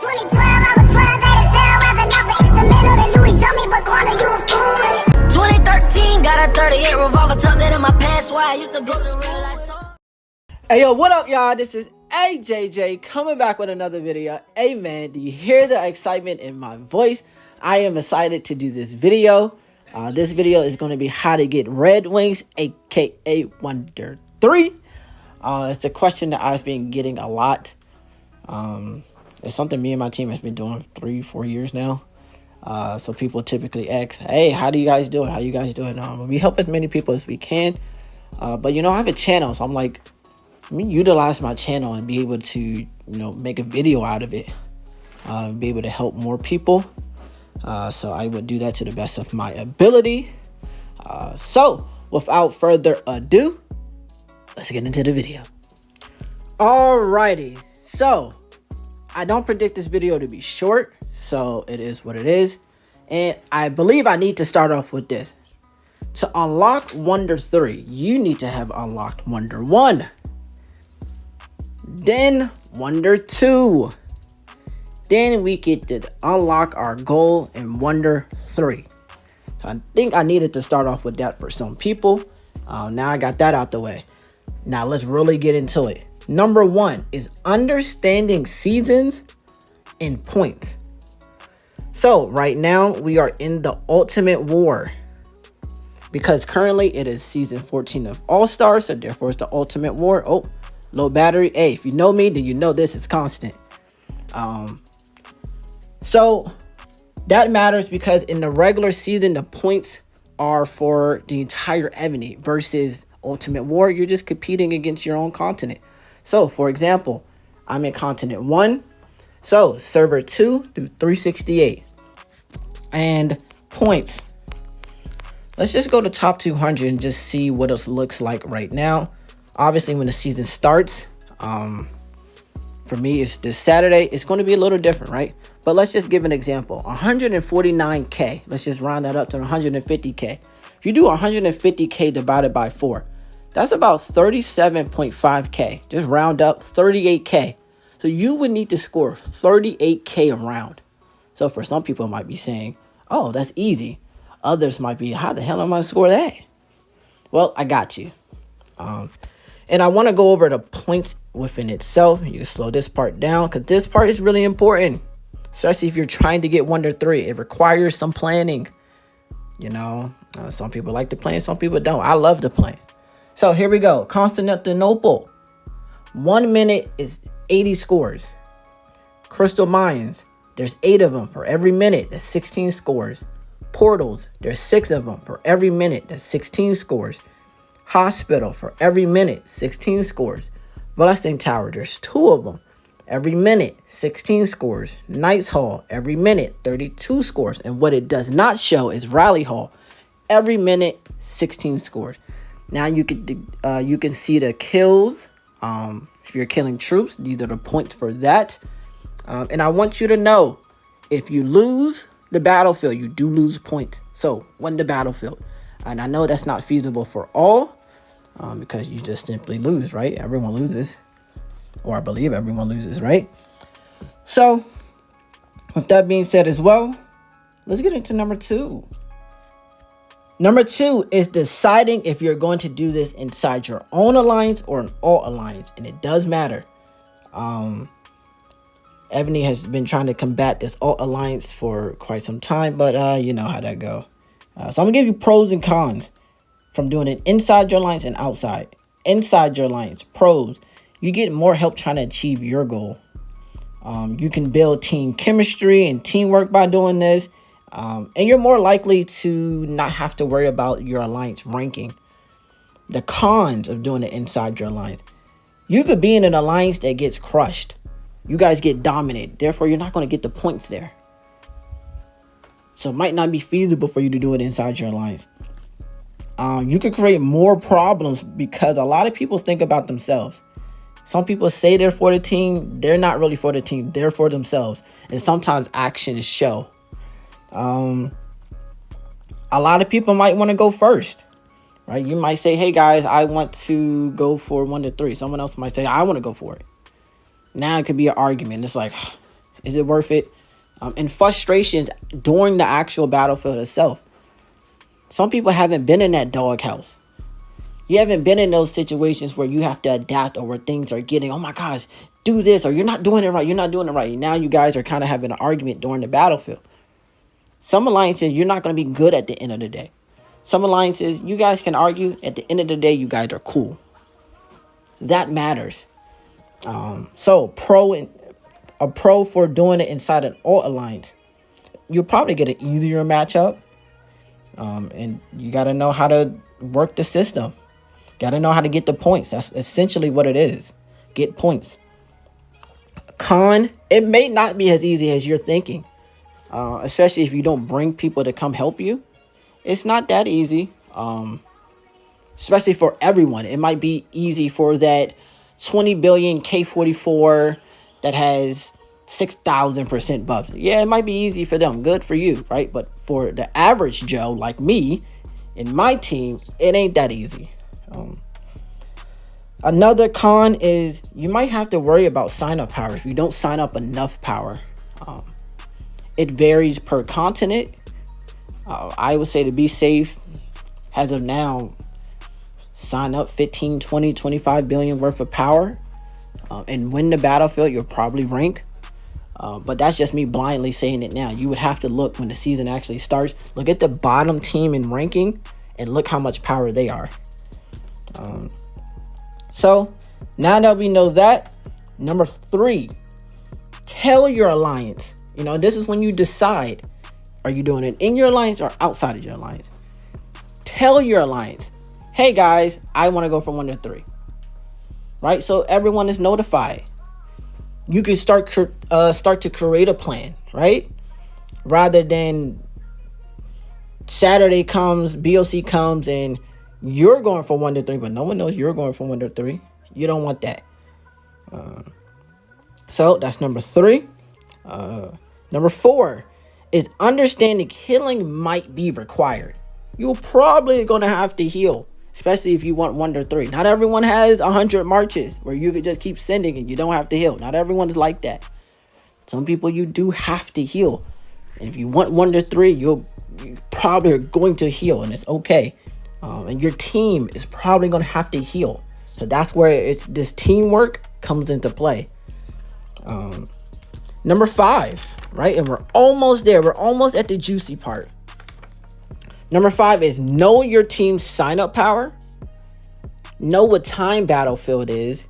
2012, I was 12, that is zero, rapping off an instrumental that Louis told me, but Quanta, you a fool with it. 2013, got a 38 revolver, tucked it in my pants, why I used to get some real life stuff. Hey yo, what up y'all? This is AJJ coming back with another video. Hey man, do you hear the excitement in my voice? I am excited to do this video. This video is going to be how to get Red Wings, aka Wonder 3. It's a question that I've been getting a lot. It's something me and my team has been doing 3-4 years now. So people typically ask, hey, how do you guys do it? How you guys do it? We help as many people as we can. But you know, I have a channel, so I'm like, let me utilize my channel and be able to, make a video out of it. Be able to help more people. So I would do that to the best of my ability. So without further ado, let's get into the video. Alrighty, so I don't predict this video to be short, so it is what it is. And I believe I need to start off with this. To unlock Wonder 3, you need to have unlocked Wonder 1. Then Wonder 2. Then we get to unlock our goal in Wonder 3. So I think I needed to start off with that for some people. Now I got that out the way. Now let's really get into it. Number 1 is understanding seasons and points. So right now we are in the Ultimate War. Because currently it is season 14 of All-Star. So therefore it's the Ultimate War. Oh, low battery. Hey, if you know me, then you know this is constant. So that matters because in the regular season, the points are for the entire Evony versus Ultimate War. You're just competing against your own continent. So for example, I'm in continent 1. So server 2 through 368. And points. Let's just go to top 200 and just see what it looks like right now. Obviously when the season starts, for me, it's this Saturday. It's going to be a little different, right? But let's just give an example. 149K. Let's just round that up to 150K. If you do 150K divided by 4, that's about 37.5K. Just round up 38K. So you would need to score 38K a round. So for some people, it might be saying, oh, that's easy. Others might be, how the hell am I going to score that? Well, I got you. And I want to go over the points within itself. You can slow this part down because this part is really important. Especially if you're trying to get Wonder 3. It requires some planning. Some people like to plan, some people don't. I love to plan. So here we go. Constantinople. 1 minute is 80 scores. Crystal Mines. There's 8 of them for every minute. That's 16 scores. Portals. There's 6 of them for every minute. That's 16 scores. Hospital for every minute, 16 scores. Blessing Tower, there's 2 of them. Every minute, 16 scores. Knights Hall, every minute, 32 scores. And what it does not show is Rally Hall. Every minute, 16 scores. Now you can see the kills. If you're killing troops, these are the points for that. And I want you to know, if you lose the battlefield, you do lose points. So win the battlefield. And I know that's not feasible for all, because you just simply lose, right? Everyone loses, or I believe everyone loses, right? So with that being said as well, let's get into number 2. Number 2 is deciding if you're going to do this inside your own alliance or an alt alliance, and it does matter. Evony has been trying to combat this alt alliance for quite some time, but you know how that go. So I'm gonna give you pros and cons from doing it inside your alliance and outside. Inside your alliance, pros, you get more help trying to achieve your goal. You can build team chemistry and teamwork by doing this. And you're more likely to not have to worry about your alliance ranking. The cons of doing it inside your alliance. You could be in an alliance that gets crushed. You guys get dominated. Therefore, you're not going to get the points there. So it might not be feasible for you to do it inside your alliance. You could create more problems because a lot of people think about themselves. Some people say they're for the team. They're not really for the team. They're for themselves. And sometimes actions show. A lot of people might want to go first. Right? You might say, hey guys, I want to go for 1 to 3. Someone else might say, I want to go for it. Now it could be an argument. It's like, Is it worth it? And frustrations during the actual battlefield itself. Some people haven't been in that doghouse. You haven't been in those situations where you have to adapt, or where things are getting, oh my gosh, do this, or you're not doing it right. You're not doing it right. And now you guys are kind of having an argument during the battlefield. Some alliances, you're not going to be good at the end of the day. Some alliances, you guys can argue. At the end of the day, you guys are cool. That matters. So a pro for doing it inside an alt alliance, you'll probably get an easier matchup. And you got to know how to work the system. Got to know how to get the points. That's essentially what it is. Get points. Con, it may not be as easy as you're thinking. Especially if you don't bring people to come help you. It's not that easy. Especially for everyone. It might be easy for that 20 billion K44 that has 6,000% buffs. Yeah, it might be easy for them. Good for you, right? But for the average Joe like me and my team, it ain't that easy. Another con is you might have to worry about sign-up power if you don't sign up enough power. It varies per continent. I would say to be safe, as of now, sign up 15, 20, 25 billion worth of power and win the battlefield. You'll probably rank. But that's just me blindly saying it now. You would have to look when the season actually starts. Look at the bottom team in ranking and look how much power they are. So now that we know that, number 3, tell your alliance. This is when you decide, are you doing it in your alliance or outside of your alliance? Tell your alliance, hey guys, I want to go from 1 to 3. Right? So everyone is notified. You can start to create a plan, right? Rather than Saturday comes, BOC comes, and you're going from 1 to 3, but no one knows you're going from 1 to 3. You don't want that. So that's number 3. Number 4 is understanding healing might be required. You're probably going to have to heal, especially if you want 1 to 3. Not everyone has 100 marches where you can just keep sending and you don't have to heal. Not everyone's like that. Some people you do have to heal. And if you want 1 to 3, you probably are going to heal, and it's okay. And your team is probably going to have to heal. So that's where this teamwork comes into play. Number 5, right? And we're almost there. We're almost at the juicy part. Number 5 is know your team's sign-up power. Know what time battlefield is.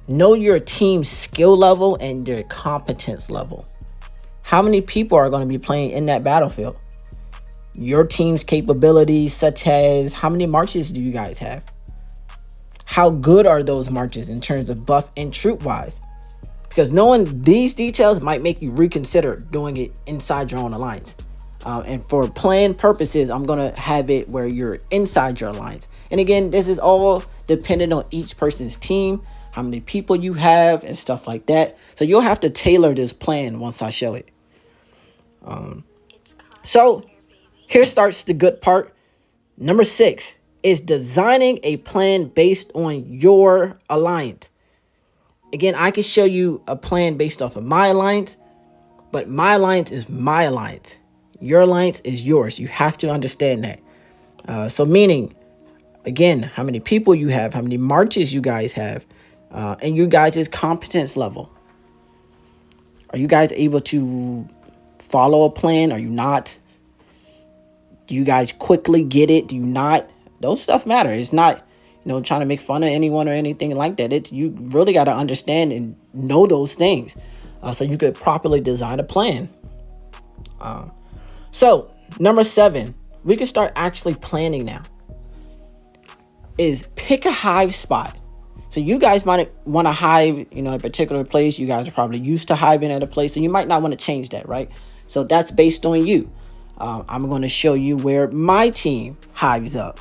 Know your team's skill level and their competence level. How many people are going to be playing in that battlefield? Your team's capabilities, such as how many marches do you guys have? How good are those marches in terms of buff and troop wise? Because knowing these details might make you reconsider doing it inside your own alliance. And for plan purposes, I'm going to have it where you're inside your alliance. And again, this is all dependent on each person's team, how many people you have and stuff like that. So you'll have to tailor this plan once I show it. So here starts the good part. Number 6 is designing a plan based on your alliance. Again, I can show you a plan based off of my alliance, but my alliance is my alliance. Your alliance is yours. You have to understand that. So meaning, again, how many people you have, how many marches you guys have, and you guys' competence level. Are you guys able to follow a plan? Are you not? Do you guys quickly get it? Do you not? Those stuff matter. It's not, trying to make fun of anyone or anything like that. You really got to understand and know those things so you could properly design a plan. So number 7, we can start actually planning now, is pick a hive spot. So you guys might want to hive, a particular place. You guys are probably used to hiving at a place, and you might not want to change that, right? So that's based on you. I'm going to show you where my team hives up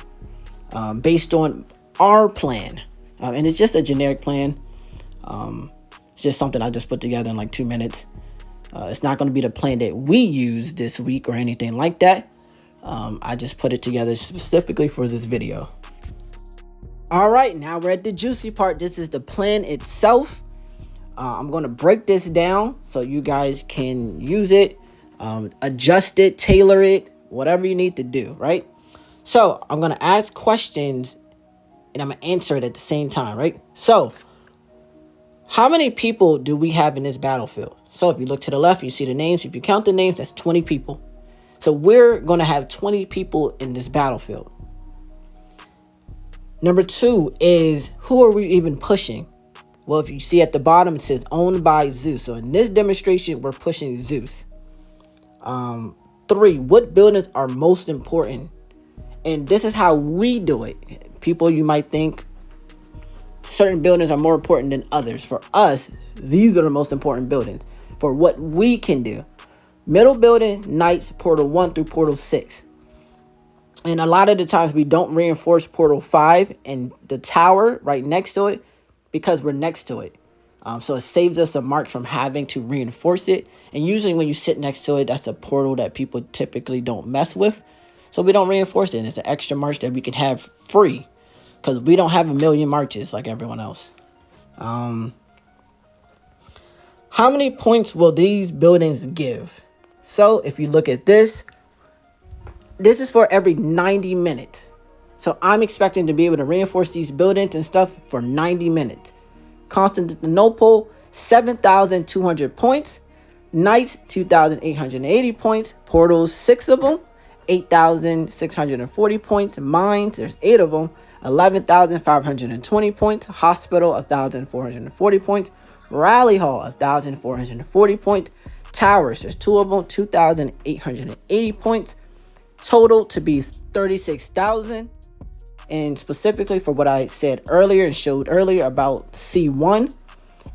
based on our plan. And it's just a generic plan. It's just something I just put together in like 2 minutes. It's not going to be the plan that we use this week or anything like that. I just put it together specifically for this video. All right, now we're at the juicy part. This is the plan itself. I'm going to break this down so you guys can use it, adjust it, tailor it, whatever you need to do, right? So I'm going to ask questions and I'm going to answer it at the same time, right? So how many people do we have in this battlefield? So if you look to the left, you see the names. If you count the names, that's 20 people. So we're going to have 20 people in this battlefield. Number 2 is, who are we even pushing? Well, if you see at the bottom, it says owned by Zeus. So in this demonstration, we're pushing Zeus. 3, what buildings are most important? And this is how we do it. People, you might think certain buildings are more important than others. For us, these are the most important buildings for what we can do. Middle building, Knights, portal 1 through portal 6. And a lot of the times we don't reinforce portal 5 and the tower right next to it because we're next to it. So it saves us a march from having to reinforce it. And usually when you sit next to it, that's a portal that people typically don't mess with. So we don't reinforce it. And it's an extra march that we can have free because we don't have a million marches like everyone else. How many points will these buildings give? So if you look at this, this is for every 90 minutes. So I'm expecting to be able to reinforce these buildings and stuff for 90 minutes. Constantinople, 7,200 points. Knights, 2,880 points. Portals, 6 of them, 8,640 points. Mines, there's 8 of them, 11,520 points. Hospital, 1,440 points. Rally Hall, 1,440 points. Towers, there's 2 of them, 2,880 points. Total to be 36,000. And specifically for what I said earlier and showed earlier about C1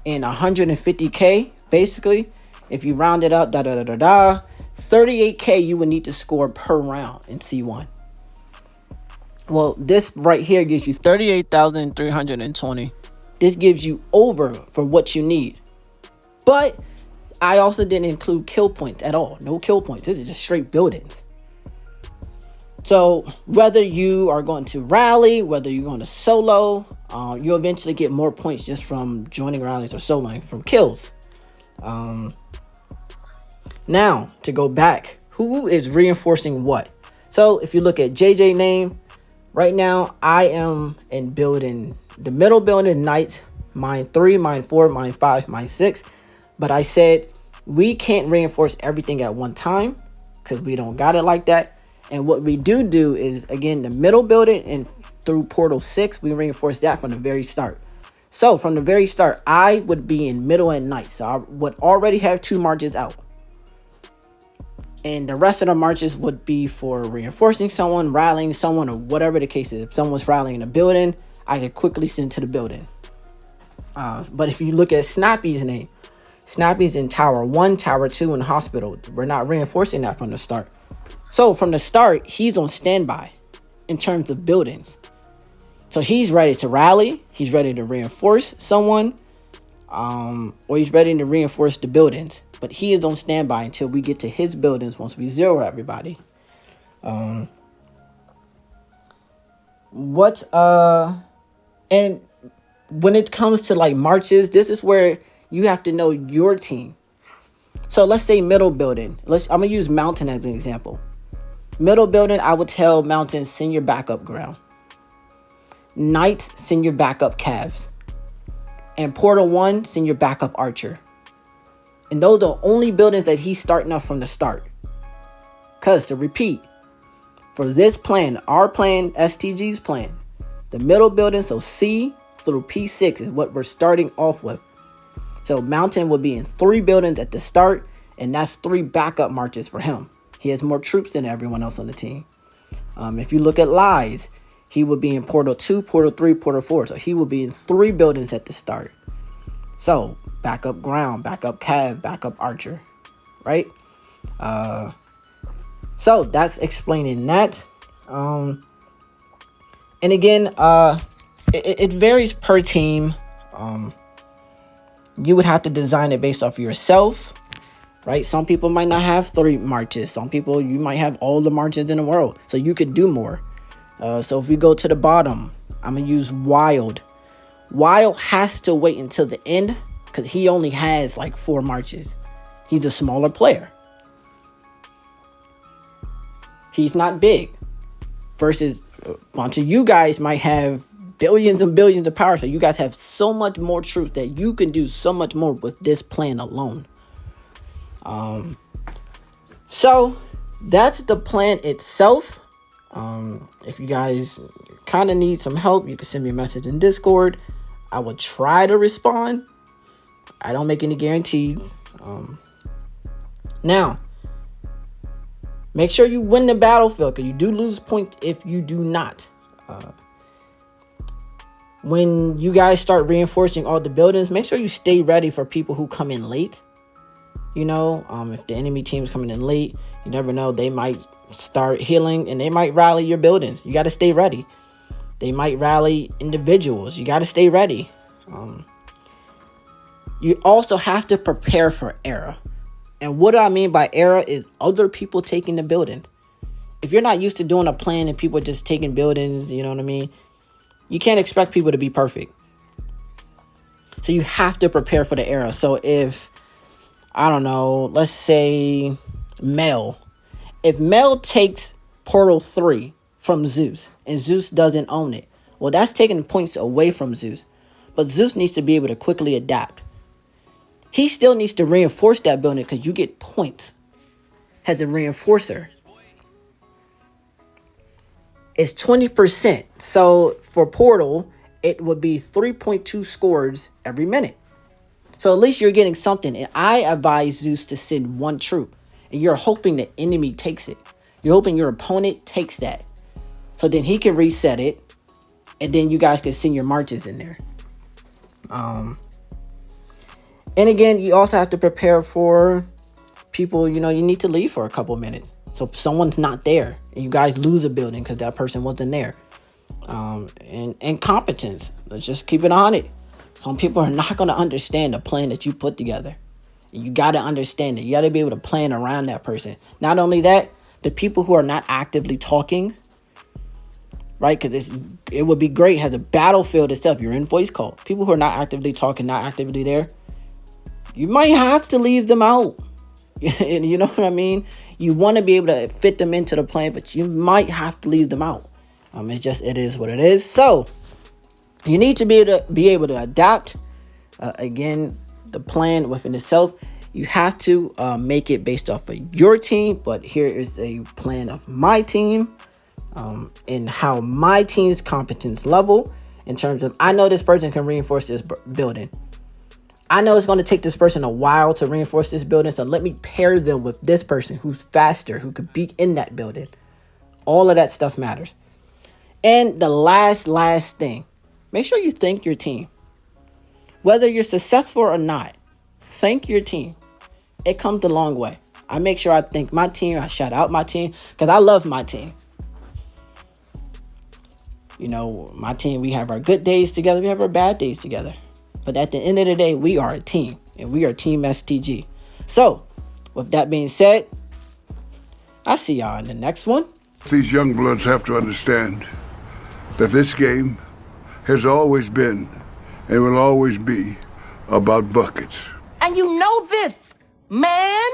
and 150k, basically, if you round it up, 38k you would need to score per round in C1. Well, this right here gives you 38,320. This gives you over for what you need. But I also didn't include kill points at all. No kill points. This is just straight buildings. So whether you are going to rally, whether you're going to solo, you'll eventually get more points just from joining rallies or soloing from kills. Now, to go back, who is reinforcing what? So if you look at JJ name, right now I am in building the middle building, Knights, mine 3, mine 4, mine 5, mine 6. But I said we can't reinforce everything at one time because we don't got it like that. And what we do is, again, the middle building and through portal 6, we reinforce that from the very start. So from the very start, I would be in middle and Knights. So I would already have 2 marches out. And the rest of the marches would be for reinforcing someone, rallying someone, or whatever the case is. If someone's rallying a building, I could quickly send to the building. But if you look at Snappy's name, Snappy's in Tower 1, Tower 2, and Hospital. We're not reinforcing that from the start. So from the start, he's on standby in terms of buildings. So he's ready to rally. He's ready to reinforce someone. Or he's ready to reinforce the buildings. But he is on standby until we get to his buildings once we zero everybody. And when it comes to like marches, this is where you have to know your team. So let's say middle building. I'm gonna use Mountain as an example. Middle building, I would tell Mountain, send your backup ground. Knights, send your backup calves. And Portal 1, send your backup archer. And those are the only buildings that he's starting up from the start. Because to repeat, for this plan, our plan, STG's plan, the middle building, so C through P6 is what we're starting off with. So Mountain will be in 3 buildings at the start, and that's 3 backup marches for him. He has more troops than everyone else on the team. If you look at Lies, he will be in Portal 2, Portal 3, Portal 4. So he will be in 3 buildings at the start. So backup ground, backup cav, backup archer, right? So that's explaining that. And again, it varies per team. You would have to design it based off of yourself, right? Some people might not have 3 marches. Some people, you might have all the marches in the world. So you could do more. So if we go to the bottom, I'm going to use Wild. Wild has to wait until the end because he only has like 4 marches. He's a smaller player. He's not big. Versus a bunch of you guys might have billions and billions of power. So you guys have so much more truth that you can do so much more with this plan alone. So that's the plan itself. If you guys kind of need some help, you can send me a message in Discord. I will try to respond. I don't make any guarantees. Now, make sure you win the battlefield, because you do lose points if you do not. When you guys start reinforcing all the buildings, make sure you stay ready for people who come in late. You know, if the enemy team is coming in late, you never know. They might start healing and they might rally your buildings. You got to stay ready. They might rally individuals. You got to stay ready. You also have to prepare for error. And what I mean by error is other people taking the building. If you're not used to doing a plan and people just taking buildings, you know what I mean? You can't expect people to be perfect. So you have to prepare for the error. So if, I don't know, let's say Mel. If Mel takes Portal 3 from Zeus and Zeus doesn't own it, well, that's taking points away from Zeus. But Zeus needs to be able to quickly adapt. He still needs to reinforce that building because you get points as a reinforcer. It's 20%. So for Portal, it would be 3.2 scores every minute. So at least you're getting something. And I advise Zeus to send 1 troop. And you're hoping the enemy takes it. You're hoping your opponent takes that. So then he can reset it. And then you guys can send your marches in there. And again, you also have to prepare for people, you know, you need to leave for a couple minutes. So if someone's not there and you guys lose a building because that person wasn't there. And competence. Let's just keep it on it. Some people are not going to understand the plan that you put together. You got to understand it. You got to be able to plan around that person. Not only that, the people who are not actively talking, right? Because it would be great as a battlefield itself. You're in voice call. People who are not actively talking, not actively there, you might have to leave them out. You know what I mean? You want to be able to fit them into the plan, but you might have to leave them out. It is what it is. So you need to be able to adapt. Again, the plan within itself, you have to make it based off of your team. But here is a plan of my team, and how my team's competence level in terms of, I know this person can reinforce this building. I know it's going to take this person a while to reinforce this building. So let me pair them with this person who's faster, who could be in that building. All of that stuff matters. And the last thing, make sure you thank your team. Whether you're successful or not, thank your team. It comes a long way. I make sure I thank my team. I shout out my team because I love my team. You know, my team, we have our good days together. We have our bad days together. But at the end of the day, we are a team, and we are Team STG. So, with that being said, I'll see y'all in the next one. These young bloods have to understand that this game has always been and will always be about buckets. And you know this, man?